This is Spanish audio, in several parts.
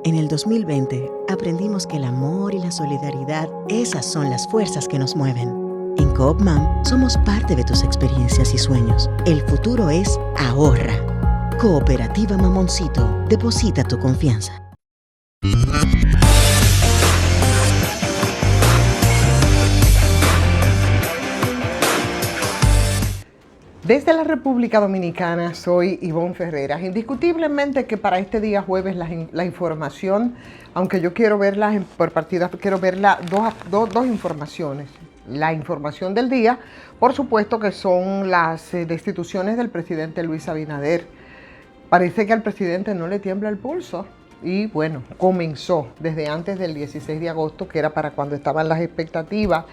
En el 2020 aprendimos que el amor y la solidaridad, esas son las fuerzas que nos mueven. En Coop Mam somos parte de tus experiencias y sueños. El futuro es ahorra. Cooperativa Mamoncito, deposita tu confianza. Desde la República Dominicana soy Ivonne Ferreras. Indiscutiblemente que para este día jueves la información, aunque yo quiero verla por partidas, quiero verla dos informaciones. La información del día, por supuesto que son las destituciones del presidente Luis Abinader. Parece que al presidente no le tiembla el pulso. Y bueno, comenzó desde antes del 16 de agosto, que era para cuando estaban las expectativas,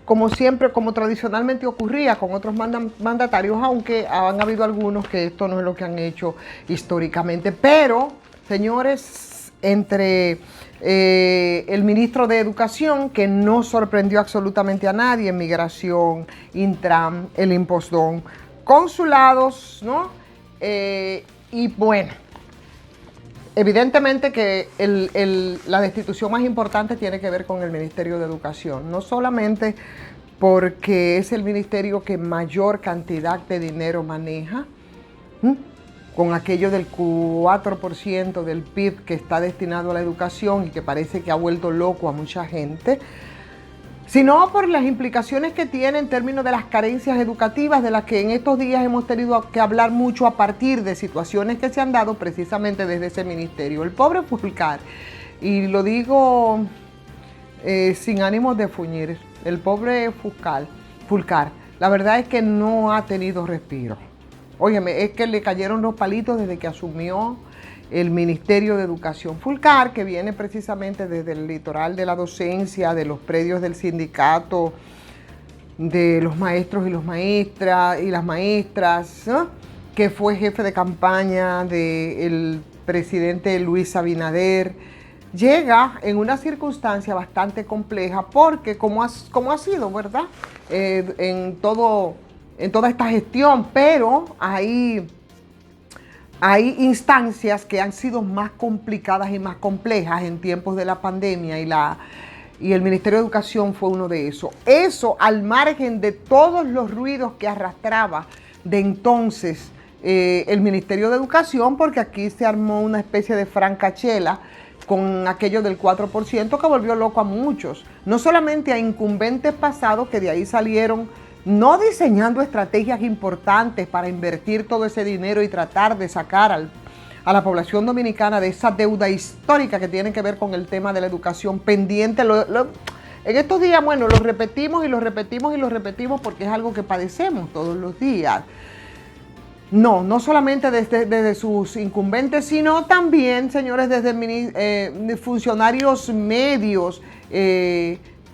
como siempre, como tradicionalmente ocurría con otros mandatarios, aunque han habido algunos que esto no es lo que han hecho históricamente. Pero, señores, entre el ministro de Educación, que no sorprendió absolutamente a nadie, Migración, Intran, el Impostón, consulados, ¿no? Y bueno, evidentemente que la destitución más importante tiene que ver con el Ministerio de Educación, no solamente porque es el ministerio que mayor cantidad de dinero maneja, con aquello del 4% del PIB que está destinado a la educación y que parece que ha vuelto loco a mucha gente, sino por las implicaciones que tiene en términos de las carencias educativas, de las que en estos días hemos tenido que hablar mucho a partir de situaciones que se han dado precisamente desde ese ministerio. El pobre Fulcar, y lo digo sin ánimos de fuñir, el pobre Fulcar, la verdad es que no ha tenido respiro. Óyeme, es que le cayeron los palitos desde que asumió el Ministerio de Educación. Fulcar, que viene precisamente desde el litoral de la docencia, de los predios del sindicato, de los maestros y las maestras, ¿no? Que fue jefe de campaña del presidente Luis Abinader, llega en una circunstancia bastante compleja porque como ha sido, ¿verdad? En toda esta gestión, pero hay instancias que han sido más complicadas y más complejas en tiempos de la pandemia y el Ministerio de Educación fue uno de esos. Eso al margen de todos los ruidos que arrastraba de entonces el Ministerio de Educación, porque aquí se armó una especie de francachela con aquello del 4% que volvió loco a muchos. No solamente a incumbentes pasados que de ahí salieron no diseñando estrategias importantes para invertir todo ese dinero y tratar de sacar a la población dominicana de esa deuda histórica que tiene que ver con el tema de la educación pendiente. En estos días, bueno, lo repetimos y lo repetimos y lo repetimos porque es algo que padecemos todos los días. No solamente desde sus incumbentes, sino también, señores, desde funcionarios medios,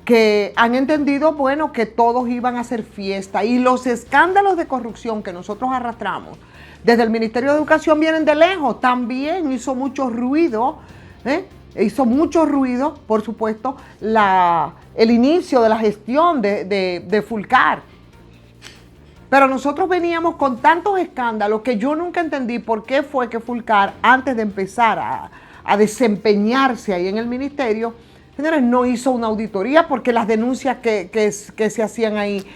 que han entendido, bueno, que todos iban a hacer fiesta. Y los escándalos de corrupción que nosotros arrastramos desde el Ministerio de Educación vienen de lejos. También hizo mucho ruido, por supuesto, el inicio de la gestión de Fulcar. Pero nosotros veníamos con tantos escándalos que yo nunca entendí por qué fue que Fulcar, antes de empezar a desempeñarse ahí en el ministerio, señores, no hizo una auditoría, porque las denuncias que se hacían ahí,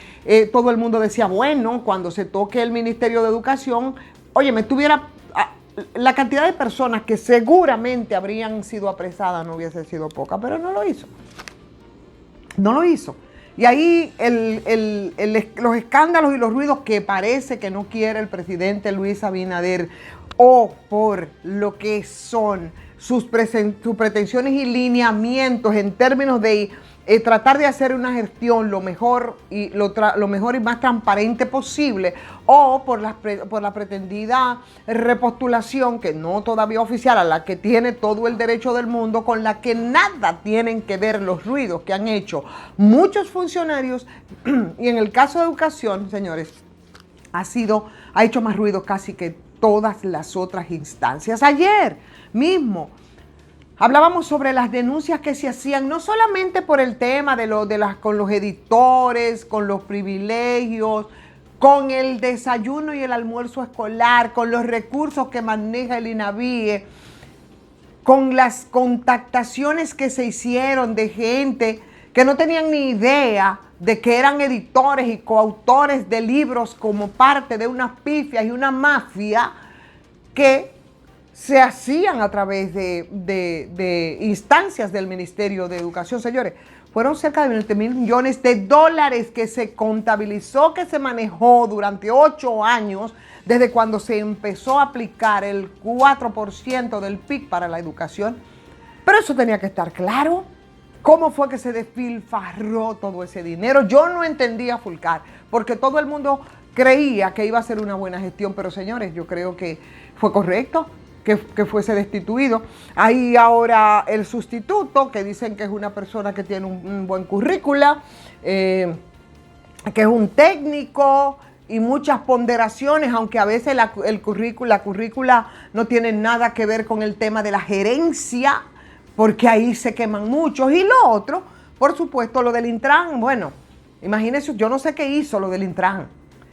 todo el mundo decía, bueno, cuando se toque el Ministerio de Educación, óyeme, la cantidad de personas que seguramente habrían sido apresadas no hubiese sido poca, pero no lo hizo. No lo hizo. Y ahí los escándalos y los ruidos que parece que no quiere el presidente Luis Abinader, o por lo que son sus pretensiones y lineamientos en términos de tratar de hacer una gestión lo mejor y más transparente posible, o por la pretendida repostulación, que no todavía oficial, a la que tiene todo el derecho del mundo, con la que nada tienen que ver los ruidos que han hecho muchos funcionarios. Y en el caso de educación, señores, ha hecho más ruido casi que todas las otras instancias. Ayer mismo hablábamos sobre las denuncias que se hacían, no solamente por el tema con los editores, con los privilegios, con el desayuno y el almuerzo escolar, con los recursos que maneja el INAVIE, con las contactaciones que se hicieron de gente que no tenían ni idea de que eran editores y coautores de libros como parte de unas pifias y una mafia que se hacían a través de instancias del Ministerio de Educación. Señores, fueron cerca de $20 millones que se contabilizó, que se manejó durante 8 años, desde cuando se empezó a aplicar el 4% del PIB para la educación. Pero eso tenía que estar claro. ¿Cómo fue que se despilfarró todo ese dinero? Yo no entendía Fulcar, porque todo el mundo creía que iba a ser una buena gestión, pero señores, yo creo que fue correcto que fuese destituido. Hay ahora el sustituto, que dicen que es una persona que tiene un buen currícula, que es un técnico y muchas ponderaciones, aunque a veces la currícula no tiene nada que ver con el tema de la gerencia, porque ahí se queman muchos. Y lo otro, por supuesto, lo del Intran. Bueno, imagínense, yo no sé qué hizo lo del Intran,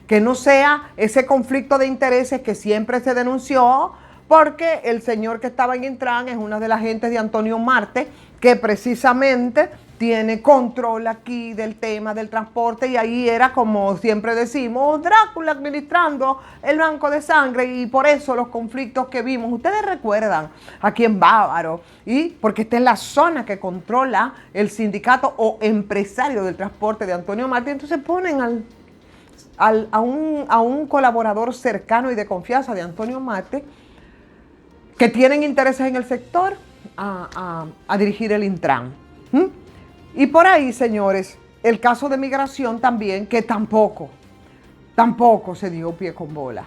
que no sea ese conflicto de intereses que siempre se denunció, porque el señor que estaba en Intran es una de las gentes de Antonio Marte, que precisamente tiene control aquí del tema del transporte, y ahí era, como siempre decimos, Drácula administrando el banco de sangre, y por eso los conflictos que vimos, ustedes recuerdan, aquí en Bávaro, y porque esta es la zona que controla el sindicato o empresario del transporte de Antonio Marte. Entonces ponen a un colaborador cercano y de confianza de Antonio Marte, que tienen intereses en el sector, a dirigir el Intran. Y por ahí, señores, el caso de migración también, que tampoco se dio pie con bola.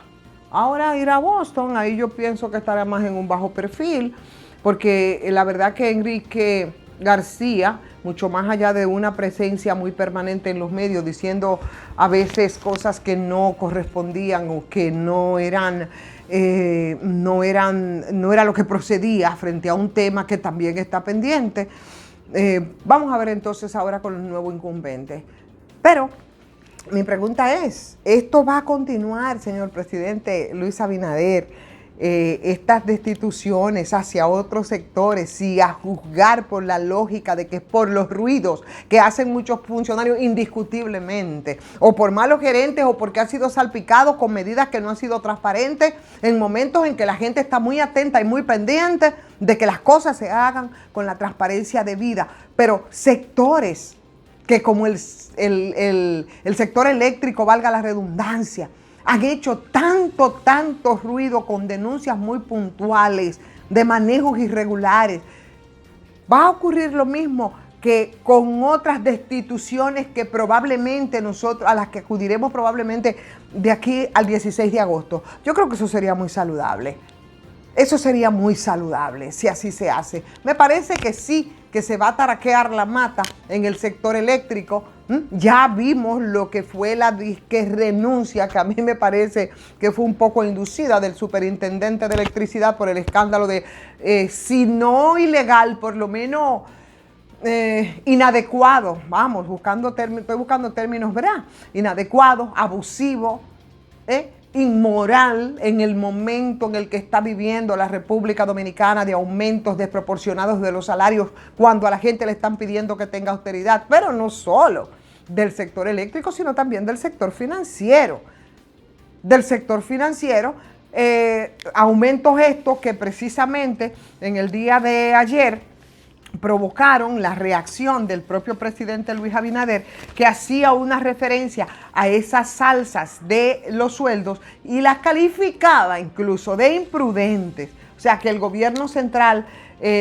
Ahora ir a Boston, ahí yo pienso que estará más en un bajo perfil, porque la verdad que Enrique García, mucho más allá de una presencia muy permanente en los medios, diciendo a veces cosas que no correspondían o que no era lo que procedía frente a un tema que también está pendiente. Vamos a ver entonces ahora con el nuevo incumbente. Pero mi pregunta es, ¿esto va a continuar, señor presidente Luis Abinader? Estas destituciones hacia otros sectores, si a juzgar por la lógica de que es por los ruidos que hacen muchos funcionarios indiscutiblemente, o por malos gerentes, o porque han sido salpicados con medidas que no han sido transparentes, en momentos en que la gente está muy atenta y muy pendiente de que las cosas se hagan con la transparencia debida, pero sectores que, como el sector eléctrico, valga la redundancia, han hecho tanto ruido con denuncias muy puntuales de manejos irregulares. Va a ocurrir lo mismo que con otras destituciones que probablemente nosotros, a las que acudiremos probablemente de aquí al 16 de agosto. Yo creo que eso sería muy saludable. Eso sería muy saludable si así se hace. Me parece que sí, que se va a taraquear la mata en el sector eléctrico. Ya vimos lo que fue la disque renuncia, que a mí me parece que fue un poco inducida, del superintendente de electricidad por el escándalo de, si no ilegal, por lo menos inadecuado. Vamos, estoy buscando términos, ¿verdad? Inadecuado, abusivo, inmoral en el momento en el que está viviendo la República Dominicana, de aumentos desproporcionados de los salarios cuando a la gente le están pidiendo que tenga austeridad, pero no solo del sector eléctrico, sino también del sector financiero. Aumentos estos que precisamente en el día de ayer provocaron la reacción del propio presidente Luis Abinader, que hacía una referencia a esas alzas de los sueldos y las calificaba incluso de imprudentes. O sea, que el gobierno central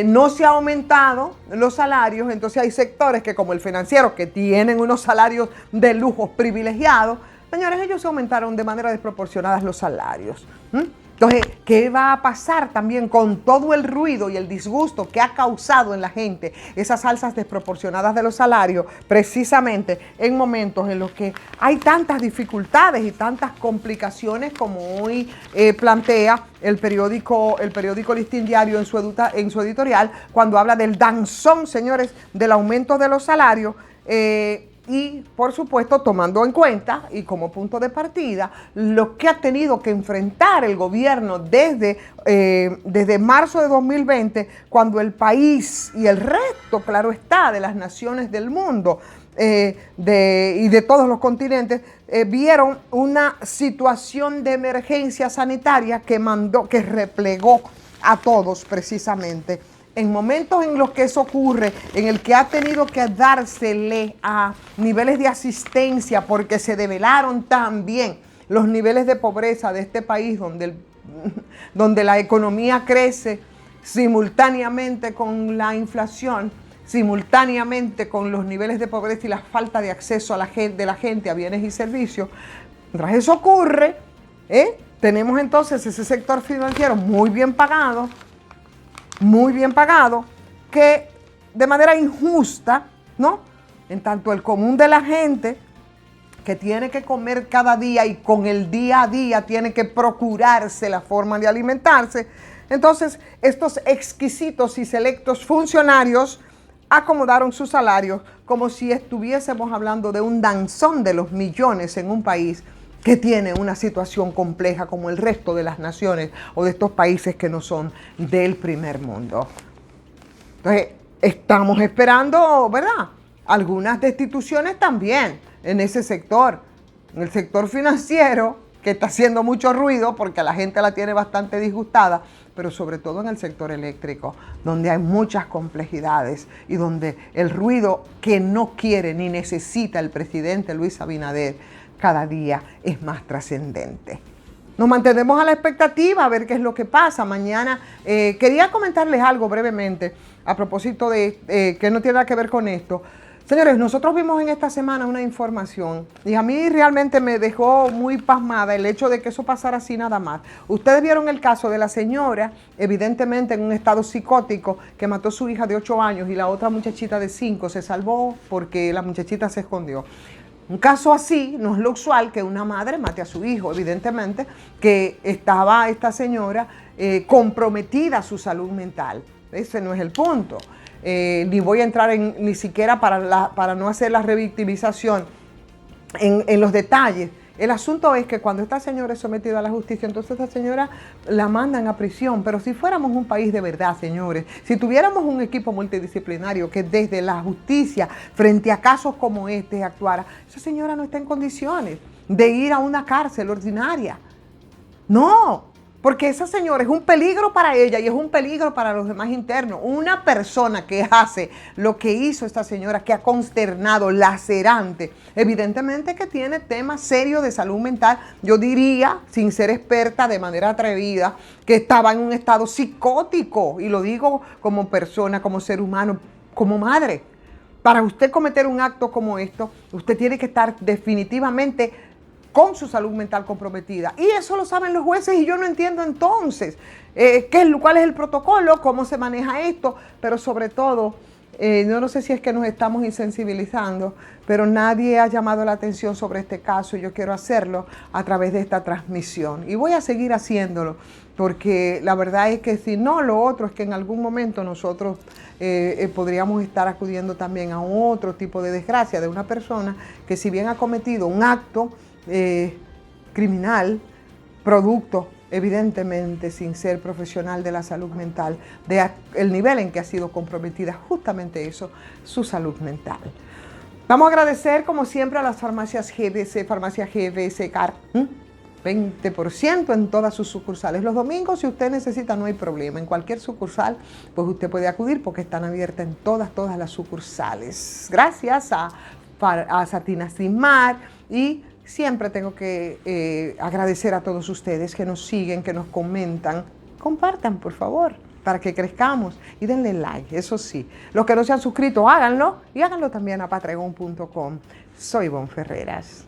no se ha aumentado los salarios, entonces hay sectores que, como el financiero, que tienen unos salarios de lujos privilegiados, señores, ellos se aumentaron de manera desproporcionada los salarios. Entonces, ¿qué va a pasar también con todo el ruido y el disgusto que ha causado en la gente esas alzas desproporcionadas de los salarios, precisamente en momentos en los que hay tantas dificultades y tantas complicaciones, como hoy plantea el periódico Listín Diario en su editorial, cuando habla del danzón, señores, del aumento de los salarios? y, por supuesto, tomando en cuenta y como punto de partida lo que ha tenido que enfrentar el gobierno desde marzo de 2020, cuando el país y el resto, claro está, de las naciones del mundo y de todos los continentes, vieron una situación de emergencia sanitaria que replegó a todos precisamente. En momentos en los que eso ocurre, en el que ha tenido que dársele a niveles de asistencia porque se develaron también los niveles de pobreza de este país donde la economía crece simultáneamente con la inflación, simultáneamente con los niveles de pobreza y la falta de acceso de la gente a bienes y servicios. Mientras eso ocurre, tenemos entonces ese sector financiero muy bien pagado, que de manera injusta, ¿no? En tanto el común de la gente que tiene que comer cada día y con el día a día tiene que procurarse la forma de alimentarse, entonces estos exquisitos y selectos funcionarios acomodaron sus salarios como si estuviésemos hablando de un danzón de los millones en un país que tiene una situación compleja como el resto de las naciones o de estos países que no son del primer mundo. Entonces, estamos esperando, ¿verdad?, algunas destituciones también en ese sector, en el sector financiero, que está haciendo mucho ruido porque la gente la tiene bastante disgustada, pero sobre todo en el sector eléctrico, donde hay muchas complejidades y donde el ruido que no quiere ni necesita el presidente Luis Abinader cada día es más trascendente. Nos mantenemos a la expectativa a ver qué es lo que pasa mañana. Quería comentarles algo brevemente a propósito de que no tiene nada que ver con esto. Señores, nosotros vimos en esta semana una información y a mí realmente me dejó muy pasmada el hecho de que eso pasara así nada más. Ustedes vieron el caso de la señora, evidentemente en un estado psicótico, que mató a su hija de 8 años y la otra muchachita de 5 se salvó porque la muchachita se escondió. Un caso así no es lo usual que una madre mate a su hijo, evidentemente que estaba esta señora comprometida a su salud mental. Ese no es el punto. Ni voy a entrar ni siquiera para no hacer la revictimización en los detalles. El asunto es que cuando esta señora es sometida a la justicia, entonces esta señora la mandan a prisión. Pero si fuéramos un país de verdad, señores, si tuviéramos un equipo multidisciplinario que desde la justicia, frente a casos como este, actuara, esa señora no está en condiciones de ir a una cárcel ordinaria. No, porque esa señora es un peligro para ella y es un peligro para los demás internos. Una persona que hace lo que hizo esta señora, que ha consternado, lacerante, evidentemente que tiene temas serios de salud mental. Yo diría, sin ser experta, de manera atrevida, que estaba en un estado psicótico. Y lo digo como persona, como ser humano, como madre. Para usted cometer un acto como esto, usted tiene que estar definitivamente con su salud mental comprometida. Y eso lo saben los jueces y yo no entiendo entonces cuál es el protocolo, cómo se maneja esto, pero sobre todo, yo no sé si es que nos estamos insensibilizando, pero nadie ha llamado la atención sobre este caso y yo quiero hacerlo a través de esta transmisión. Y voy a seguir haciéndolo, porque la verdad es que si no, lo otro es que en algún momento nosotros podríamos estar acudiendo también a otro tipo de desgracia de una persona que, si bien ha cometido un acto criminal, producto evidentemente sin ser profesional de la salud mental, el nivel en que ha sido comprometida justamente eso, su salud mental. Vamos a agradecer como siempre a las farmacias GBC, farmacia GBC CAR, 20% en todas sus sucursales. Los domingos, si usted necesita, no hay problema. En cualquier sucursal, pues usted puede acudir porque están abiertas en todas las sucursales. Gracias a Satina Sin Mar y siempre tengo que agradecer a todos ustedes que nos siguen, que nos comentan. Compartan, por favor, para que crezcamos y denle like, eso sí. Los que no se han suscrito, háganlo y háganlo también a patreon.com. Soy Ivonne Ferreras.